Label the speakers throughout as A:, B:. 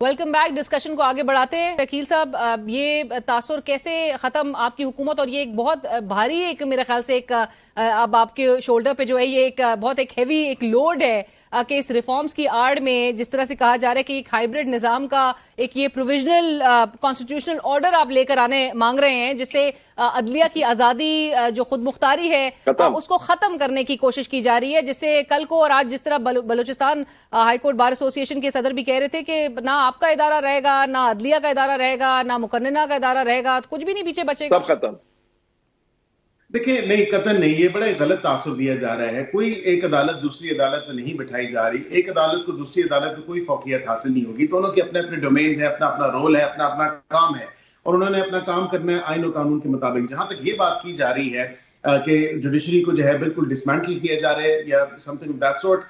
A: Welcome back. Discussion को आगे बढ़ाते हैं। वकील साहब, ये तासुर कैसे खत्म आपकी हुकूमत, और ये एक बहुत भारी, एक मेरे ख्याल से एक अब आपके शोल्डर पे जो है ये एक बहुत एक हैवी एक लोड है कि इस रिफॉर्म्स की आड़ में जिस तरह से कहा जा रहा है कि एक हाइब्रिड निजाम का एक ये प्रोविजनल कॉन्स्टिट्यूशनल ऑर्डर आप लेकर आने मांग रहे हैं, जिससे अदलिया की आजादी जो खुद मुख्तारी है उसको खत्म करने की कोशिश की जा रही है, जिससे कल को और आज जिस तरह बलूचिस्तान हाईकोर्ट बार एसोसिएशन के सदर भी कह रहे थे कि ना आपका इदारा रहेगा, ना अदलिया का इदारा रहेगा, ना मुकन्नना का इदारा रहेगा, तो कुछ भी नहीं पीछे बचेगा,
B: सब खत्म।
C: देखिए, नहीं, कतन नहीं, ये बड़ा गलत तासुर दिया जा रहा है। कोई एक अदालत दूसरी अदालत में नहीं बिठाई जा रही। एक अदालत को दूसरी अदालत में कोई फौकियत हासिल नहीं होगी। दोनों के अपने अपने डोमेन्स है, अपना अपना रोल है, अपना अपना काम है, और उन्होंने अपना काम करना है आईन और कानून के मुताबिक। जहां तक ये बात की जा रही है कि जुडिशरी को जो है बिल्कुल डिसमेंटल किया जा रहा है या समथिंग ऑफ दैट सॉर्ट,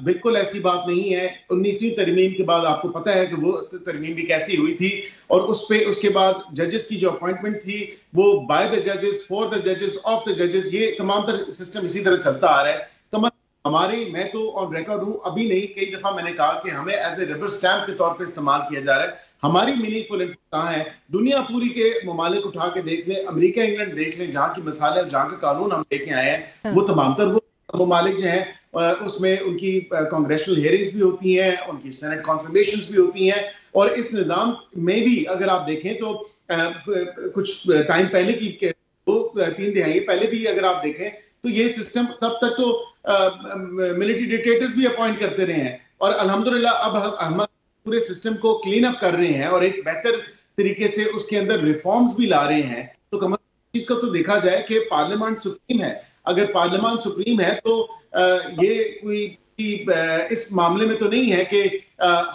C: बिल्कुल ऐसी बात नहीं है। 19वीं तरमीम के बाद आपको पता है कि वो तरमीम भी कैसी हुई थी, और उसके बाद जजेस की जो अपॉइंटमेंट थी वो बाय द जजेस, फॉर द जजेस, ऑफ द जजेस, ये तमाम तरह सिस्टम इसी तरह चलता आ रहा है। मैं तो ऑन रिकॉर्ड हूं, अभी नहीं, कई दफा मैंने कहा कि हमें एज ए रबर स्टैंप के तौर पर इस्तेमाल किया जा रहा है। हमारी मीनिंगफुल इनपुट कहां है? दुनिया पूरी के ममालिक उठा के देख लें, अमेरिका इंग्लैंड देख लें, जहां की मसाले और जहां के कानून हम लेके आए हैं, वो तमाम तर वो ममालिक जो है उसमें उनकी कांग्रेशनल हियरिंग्स भी होती हैं, उनकी सेनेट कॉन्फर्मेशंस भी होती हैं, और इस निजाम में भी अगर आप देखें तो कुछ टाइम पहले की 2-3 दिहाई पहले भी अगर आप देखें तो ये सिस्टम तब तक तो मिलिट्री डिक्टेटर्स भी अपॉइंट करते रहे हैं, और अल्हम्दुलिल्लाह अब हम पूरे सिस्टम को क्लीन अप कर रहे हैं और एक बेहतर तरीके से उसके अंदर रिफॉर्म्स भी ला रहे हैं। तो कम चीज का तो देखा जाए कि पार्लियामेंट सुप्रीम है। अगर पार्लियामेंट सुप्रीम है तो ये कोई इस मामले में तो नहीं है कि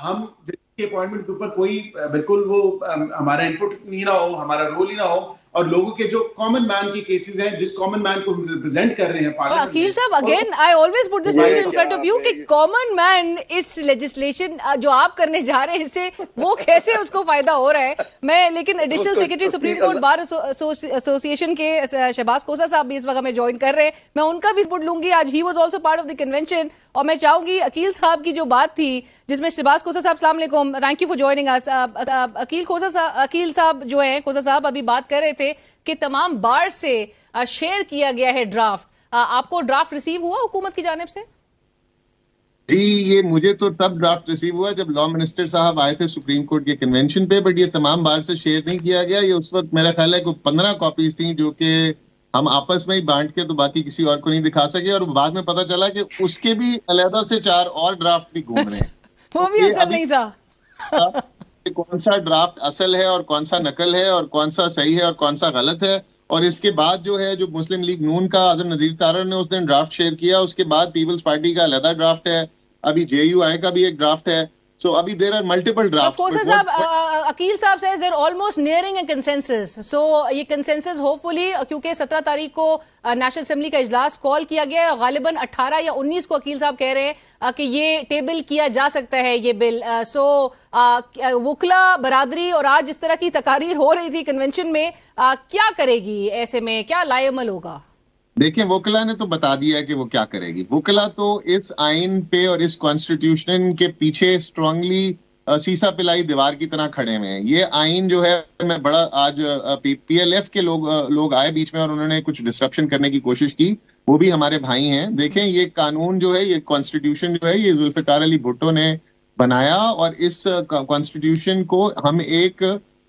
C: हम की अपॉइंटमेंट के ऊपर कोई बिल्कुल वो हमारा इनपुट नहीं ना हो, हमारा रोल ही ना हो, और लोगों के जो कॉमन मैन की केसेस हैं, जिस कॉमन मैन को हम रिप्रेजेंट कर रहे हैं पार्लियामेंट।
A: वकील साहब, again I always put this question in front of you कि कॉमन मैन इस लेजिस्लेशन जो आप करने जा रहे हैं इससे वो कैसे उसको फायदा हो रहा है? मैं लेकिन additional secretary Supreme Court Bar association के शहबाज खोसा साहब भी इस वक्त हमें ज्वाइन कर रहे हैं, मैं उनका भी इंपुट लूंगी। आज he was also part of the convention, और मैं चाहूंगी अकील साहब की जो बात थी जिसमें शहबाज खोसा साहब, अस्सलाम वालेकुम, thank you for joining us. Aqeel साहब जो है, खोसा साहब अभी बात कर रहे थे कि तमाम बार से शेयर किया गया है ड्राफ्ट। आपको ड्राफ्ट रिसीव हुआ हुकूमत की जानिब से?
B: जी, ये मुझे तो तब ड्राफ्ट रिसीव हुआ जब लॉ मिनिस्टर साहब आए थे सुप्रीम कोर्ट के कन्वेंशन पे, बट ये तमाम बार से शेयर नहीं किया गया। ये उस वक्त मेरा ख्याल है कि 15 कॉपीज थी जो कि हम आपस में ही बांट के तो बाकी किसी और को नहीं दिखा सके, और बाद में पता चला कि उसके भी अलहदा से 4 और ड्राफ्ट भी घूम रहे हैं।
A: वो भी असल नहीं था।
B: कौन सा ड्राफ्ट असल है और कौन सा नकल है और कौन सा सही है और कौन सा गलत है। और इसके बाद जो है, जो मुस्लिम लीग नून का आजम नजीर तारड़ ने उस दिन ड्राफ्ट शेयर किया, उसके बाद पीपल्स पार्टी का अलहदा ड्राफ्ट है, अभी JUI का भी एक ड्राफ्ट है। So अभी there are multiple drafts.
A: Aqeel साहब says they're almost nearing a consensus. So ये consensus hopefully, क्योंकि 17 तारीख को नेशनल असेंबली का इजलास कॉल किया गया है, गालिबन 18 या 19 को अकील साहब कह रहे हैं कि ये टेबल किया जा सकता है ये बिल। वुकला बरादरी और आज इस तरह की तकारीर हो रही थी कन्वेंशन में, क्या करेगी ऐसे में, क्या लाएअमल होगा?
B: देखिए, वुकला ने तो बता दिया है कि वो क्या करेगी। वुकला तो इस आइन पे और इस कॉन्स्टिट्यूशन के पीछे स्ट्रांगली सीसा पिलाई दीवार की तरह खड़े हुए हैं। ये आइन जो है, मैं बड़ा आज PLF के लोग आए बीच में और उन्होंने कुछ डिस्ट्रप्शन करने की कोशिश की, वो भी हमारे भाई हैं। देखें, ये कानून जो है, ये कॉन्स्टिट्यूशन जो है, ये जुल्फिकार अली भुट्टो ने बनाया, और इस कॉन्स्टिट्यूशन को हम एक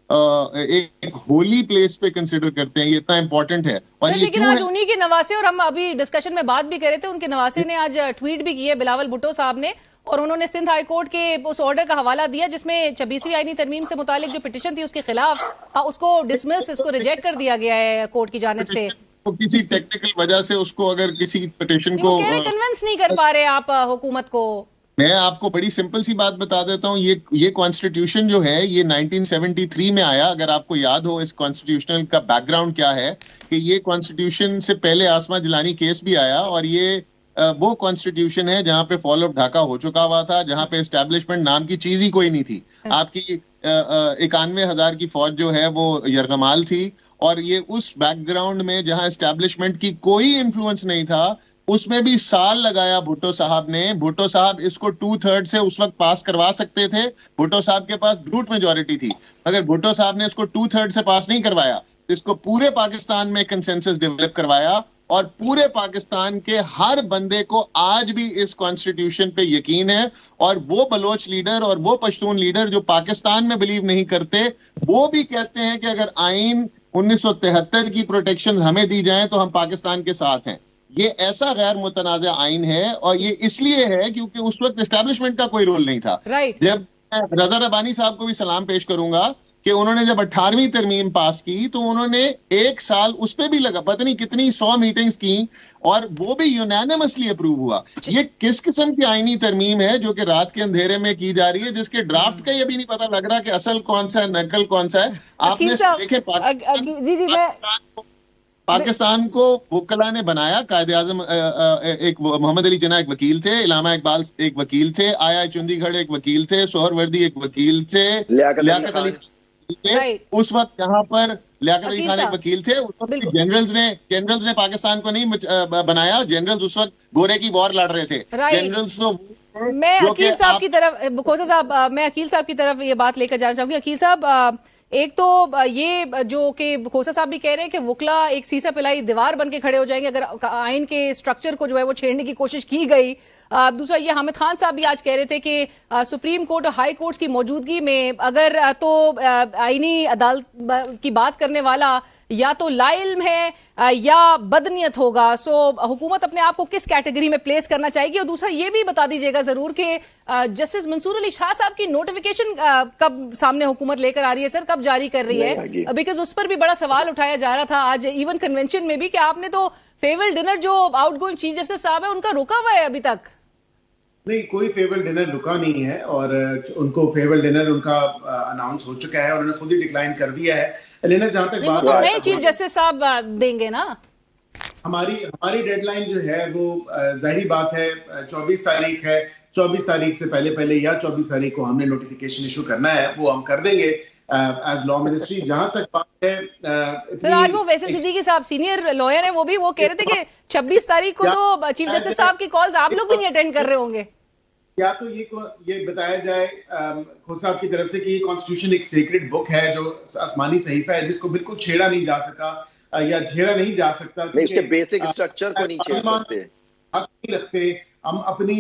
B: होली प्लेस पे कंसिडर करते हैं। ये इतना इंपॉर्टेंट है। और ये
A: लेकिन आज उन्हीं के नवासे, और हम अभी डिस्कशन में बात भी कर रहे थे, उनके नवासे ने आज ट्वीट भी किए, बिलावल भुट्टो साहब ने, और उन्होंने सिंध हाई कोर्ट के उस ऑर्डर का हवाला दिया जिसमें 26वीं आईनी तरमीम से मुतालिक जो पिटीशन थी उसके खिलाफ उसको डिसमिस, इसको रिजेक्ट कर दिया गया है कोर्ट की जानिब से।
B: तो किसी टेक्निकल वजह से उसको, अगर किसी पिटीशन को
A: कन्विंस नहीं कर पा रहे आप हुकूमत को।
B: मैं आपको बड़ी सिंपल सी बात बता देता हूँ। ये कॉन्स्टिट्यूशन जो है, ये 1973 में आया। अगर आपको याद हो इस कॉन्स्टिट्यूशनल का बैकग्राउंड क्या है, कि ये कॉन्स्टिट्यूशन से पहले आसमा जिलानी केस भी आया, और ये वो कॉन्स्टिट्यूशन है जहां पे फॉल ऑफ ढाका हो चुका हुआ था, जहां पे एस्टेब्लिशमेंट नाम की चीज ही कोई नहीं थी। आपकी 91,000 की फौज जो है वो यरगमाल थी, और ये उस बैकग्राउंड में जहां एस्टेब्लिशमेंट की कोई इन्फ्लुएंस नहीं था, उसमें भी साल लगाया भुट्टो साहब ने। भुट्टो साहब इसको 2/3 से उस वक्त पास करवा सकते थे। भुट्टो साहब के पास ब्रूट मेजोरिटी थी, मगर भुट्टो साहब ने इसको 2/3 से पास नहीं करवाया। इसको पूरे पाकिस्तान में कंसेंसस डेवलप करवाया और पूरे पाकिस्तान के हर बंदे को आज भी इस कॉन्स्टिट्यूशन पे यकीन है। और वो बलोच लीडर और वो पश्तून लीडर जो पाकिस्तान में बिलीव नहीं करते, वो भी कहते हैं कि अगर आइन 1973 की प्रोटेक्शन हमें दी जाए तो हम पाकिस्तान के साथ हैं। ये ऐसा गैर मुतनाज़ा आइन है, और ये इसलिए है क्योंकि उस वक्त एस्टैब्लिशमेंट का कोई रोल नहीं था। जब रज़ा रब्बानी साहब को भी सलाम पेश करूंगा कि उन्होंने जब 18वीं तरमीम पास की तो उन्होंने 1 साल उस पे भी लगा, पता नहीं कितनी 100 मीटिंग्स की, और वो भी यूनानिमसली अप्रूव हुआ। ये किस किस्म की आईनी तरमीम है जो कि रात के अंधेरे में की जा रही है, जिसके ड्राफ्ट का ये भी नहीं पता लग रहा कि असल कौन सा है, नकल कौन सा है। आपने देखे पाकिस्तान को वकला ने बनाया। कायदे आजम एक मोहम्मद अली जिन्ना एक वकील थे, इलामा इकबाल एक वकील थे, आया चंडीगढ़ एक वकील थे, सोहरवर्दी एक वकील थे, लियाकत अली उस वक्त यहाँ पर लियाकत अली खान एक वकील थे। उस वक्त जनरल्स ने पाकिस्तान को नहीं बनाया। जनरल्स उस वक्त गोरे की वॉर लड़ रहे थे। जनरल्स तो
A: मैं अकील साहब की तरफ, खोसा साहब, मैं अकील साहब की तरफ ये बात लेकर जाना चाहूंगी। अकील साहब, एक तो ये जो कि खोसा साहब भी कह रहे हैं कि वकला एक सीसा पिलाई दीवार बन के खड़े हो जाएंगे अगर आइन के स्ट्रक्चर को जो है वो छेड़ने की कोशिश की गई। दूसरा ये हामिद खान साहब भी आज कह रहे थे कि सुप्रीम कोर्ट और हाई कोर्ट की मौजूदगी में अगर तो आईनी अदालत की बात करने वाला या तो लाइल्म है या बदनीयत होगा। सो हुकूमत अपने आप को किस कैटेगरी में प्लेस करना चाहेगी? और दूसरा ये भी बता दीजिएगा जरूर कि जस्टिस मंसूर अली शाह साहब की नोटिफिकेशन कब सामने हुकूमत लेकर आ रही है, सर, कब जारी कर रही है? बिकॉज उस पर भी बड़ा सवाल उठाया जा रहा था आज इवन कन्वेंशन में भी कि आपने तो फेयरवेल डिनर जो आउटगोइंग चीफ जस्टिस साहब है उनका रुका हुआ है अभी तक।
C: नहीं, कोई फेयरवेल डिनर रुका नहीं है और उनको फेयरवेल डिनर उनका अनाउंस हो चुका है और उन्होंने खुद ही डिक्लाइन कर दिया है। लेना जहां तक बात
A: तो नए चीफ जस्टिस साहब देंगे ना।
C: हमारी डेडलाइन जो है वो जाहिर बात है 24 तारीख है। 24 तारीख से पहले या 24 तारीख को हमने नोटिफिकेशन इशू करना है, वो हम कर देंगे एज लॉ मिनिस्ट्री। जहां तक बात है
A: सर, आज वो फैसल सिद्दीकी साहब सीनियर लॉयर है, वो कह रहे थे कि 26 तारीख को तो चीफ जस्टिस साहब की कॉल्स आप लोग भी नहीं अटेंड कर रहे होंगे।
C: या तो ये बताया जाए खोसा साहब की तरफ से कि ये कॉन्स्टिट्यूशन एक सीक्रेट बुक है जो आसमानी सहीफा है जिसको बिल्कुल छेड़ा नहीं जा सका या छेड़ा नहीं जा सकता।
D: इसके बेसिक स्ट्रक्चर को नहीं छेड़ सकते,
C: हक नहीं रखते हम अपनी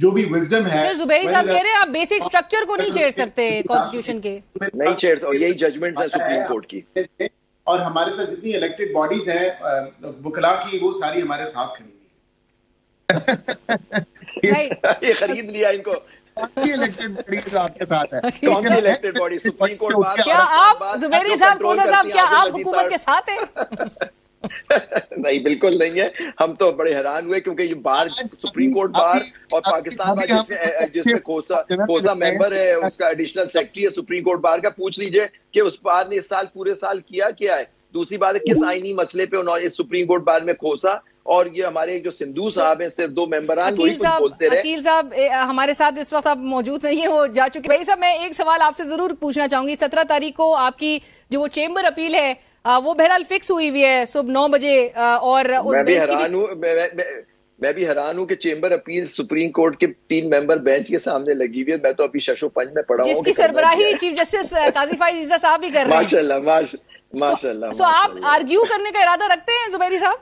C: जो भी विजडम है।
A: सर जुबैरी साहब कह रहे हैं आप बेसिक स्ट्रक्चर को नहीं छेड़ सकते कॉन्स्टिट्यूशन के,
D: नहीं छेड़ सकते, यही जजमेंट्स है सुप्रीम कोर्ट की।
C: और हमारे साथ जितनी इलेक्टेड बॉडीज हैं वकला की, वो सारी हमारे साथ खड़ी
D: ये खरीद लिया इनको।
B: इलेक्टेड बॉडी आपके साथ है।
D: कौन सी इलेक्टेड बॉडी? Supreme court.
A: क्या आप जुबैरी साहब, खोसा साहब, क्या आप हुकूमत के साथ हैं?
D: नहीं, बिल्कुल नहीं है। हम तो बड़े हैरान हुए क्योंकि ये बार सुप्रीम कोर्ट बार और पाकिस्तान बार जिसमें खोसा मेंबर है, उसका एडिशनल सेक्रेटरी है सुप्रीम कोर्ट बार का, पूछ लीजिए कि उस बार ने इस साल पूरे साल किया क्या है। दूसरी बात है किस आईनी मसले पे उन्होंने सुप्रीम कोर्ट बार में खोसा, और ये हमारे जो सिंधु साहब हैं सिर्फ 2 मेंबरान वही कुछ बोलते रहे।
A: अकील साहब हमारे साथ इस वक्त आप मौजूद नहीं है, वो जा चुके। भाई साहब, मैं एक सवाल आपसे जरूर पूछना चाहूंगी। 17 तारीख को आपकी जो वो चेंबर अपील है वो बहरहाल फिक्स हुई हुई है सुबह 9 बजे, और उस
D: मैं भी हैरान हूँ कि चेंबर अपील सुप्रीम कोर्ट के 3 मेंबर बेंच के सामने लगी हुई है। मैं तो अभी शशो पंच में पड़ा हूँ,
A: जिसकी सरबराही चीफ जस्टिस काजी फाइज ईसा साहब भी कर रहे हैं।
D: माशाल्लाह।
A: सो आप आर्ग्यू करने का इरादा रखते हैं जुबैरी साहब?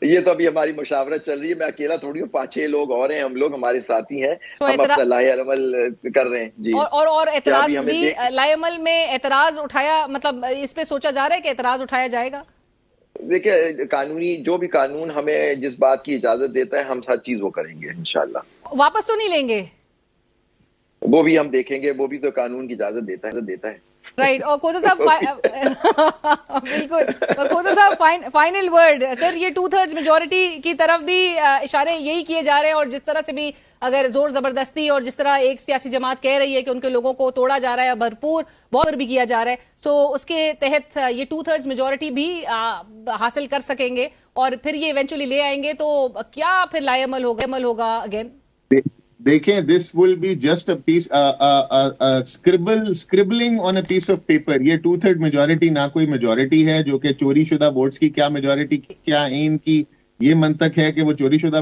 D: ये तो अभी हमारी मुशावरत चल रही है, मैं अकेला थोड़ी हूँ, 5-6 लोग और हैं, हम लोग हमारे साथी हैं। हम अपना लाए-अमल कर रहे हैं जी।
A: और एतराज भी लाए-अमल में एतराज उठाया, मतलब इस पे सोचा जा रहा है कि एतराज उठाया जाएगा?
D: देखिए, कानूनी जो भी कानून हमें जिस बात की इजाजत देता है हम हर चीज वो करेंगे इंशाल्लाह।
A: वापस तो नहीं लेंगे?
D: वो भी हम देखेंगे, वो भी तो कानून की इजाजत देता है।
A: राइट। और खोसा साहब बिल्कुल, खोसा साहब फाइनल वर्ड सर, ये 2/3 मेजोरिटी की तरफ भी इशारे यही किए जा रहे हैं, और जिस तरह से भी अगर जोर जबरदस्ती और जिस तरह एक सियासी जमात कह रही है कि उनके लोगों को तोड़ा जा रहा है, भरपूर बहुत भी किया जा रहा है, सो उसके तहत ये 2/3 मेजोरिटी भी हासिल कर सकेंगे और फिर ये इवेंचुअली ले आएंगे, तो क्या फिर लाएअमल होगा अगेन?
B: देखें, this will be just a piece scribbling on a piece of paper. ये 2/3 मेजोरिटी ना कोई मेजोरिटी है जो कि चोरी शुदा वोट्स की क्या मेजोरिटी, क्या इनकी ये मंतक है कि वो चोरीशुदा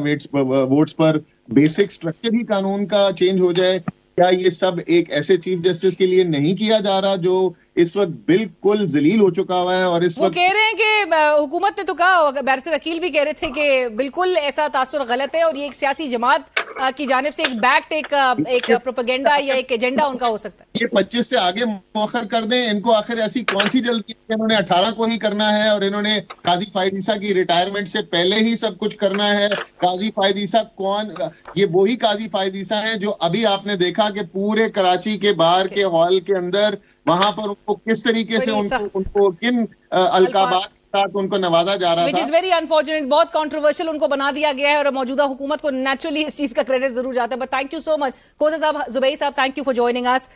B: वोट्स पर बेसिक स्ट्रक्चर ही कानून का चेंज हो जाए। क्या ये सब एक ऐसे चीफ जस्टिस के लिए नहीं किया जा रहा जो इस वक्त बिल्कुल जलील हो चुका हुआ है? और इस
A: वो
B: वक्त
A: कह रहे हैं कि हुकूमत ने तो कहा, बैरिस्टर अकील भी कह रहे थे कि बिल्कुल ऐसा तासुर गलत है और ये एक सियासी जमात की जानिब से एक बैक्ड एक प्रोपेगेंडा या एक एजेंडा उनका हो सकता है।
B: ये 25 से आगे मौखर कर दें। इनको आखिर ऐसी कौन सी जल्दी है? इन्होंने 18 को ही करना है और इन्होंने काजी फायद ईसा की रिटायरमेंट से पहले ही सब कुछ करना है। काजी फायद ईसा कौन? ये वही काजी फायद ईसा है जो अभी आपने देखा कि पूरे कराची के बाहर के हॉल के अंदर वहां पर उनको किस तरीके से उनको किन अलकाबात के साथ उनको नवाजा जा रहा था।
A: Which is very unfortunate, बहुत कंट्रोवर्शियल उनको बना दिया गया है और मौजूदा हुकूमत को नेचुरली इस चीज का क्रेडिट जरूर जाता है। But thank you so much Khosa साहब, जुबैर साहब, thank you for joining us.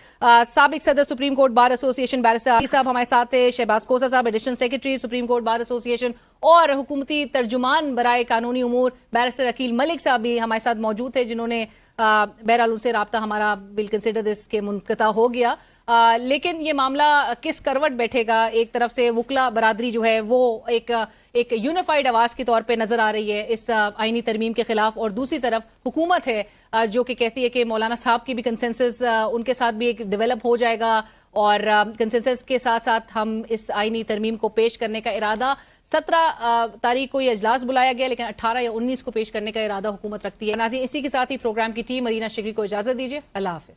A: साबिक सदर Supreme Court Bar Association barrister Ali साहब हमारे साथ थे, शहबाज खोसा साहब additional secretary Supreme Court Bar Association, और हुकूमती तर्जुमान बराए कानूनी उमूर बैरिस्टर अकील मलिक साहब भी हमारे साथ मौजूद थे, जिन्होंने बहरहाल उनसे रब्ता हमारा विल कंसिडर दिस के मुनक़ता हो गया। लेकिन ये मामला किस करवट बैठेगा? एक तरफ से वुकला बरादरी जो है वो एक यूनिफाइड आवाज के तौर पे नजर आ रही है इस आईनी तरमीम के खिलाफ, और दूसरी तरफ हुकूमत है जो कि कहती है कि मौलाना साहब की भी कंसेंसस उनके साथ भी एक डेवलप हो जाएगा और कंसेंसस के साथ साथ हम इस आईनी तरमीम को पेश करने का इरादा 17 तारीख को ये इजलास बुलाया गया, लेकिन 18 या 19 को पेश करने का इरादा हुकूमत रखती है। नाज़रीन, इसी के साथ ही प्रोग्राम की टीम मरीना शिकरी को इजाजत दीजिए। अल्लाह हाफिज।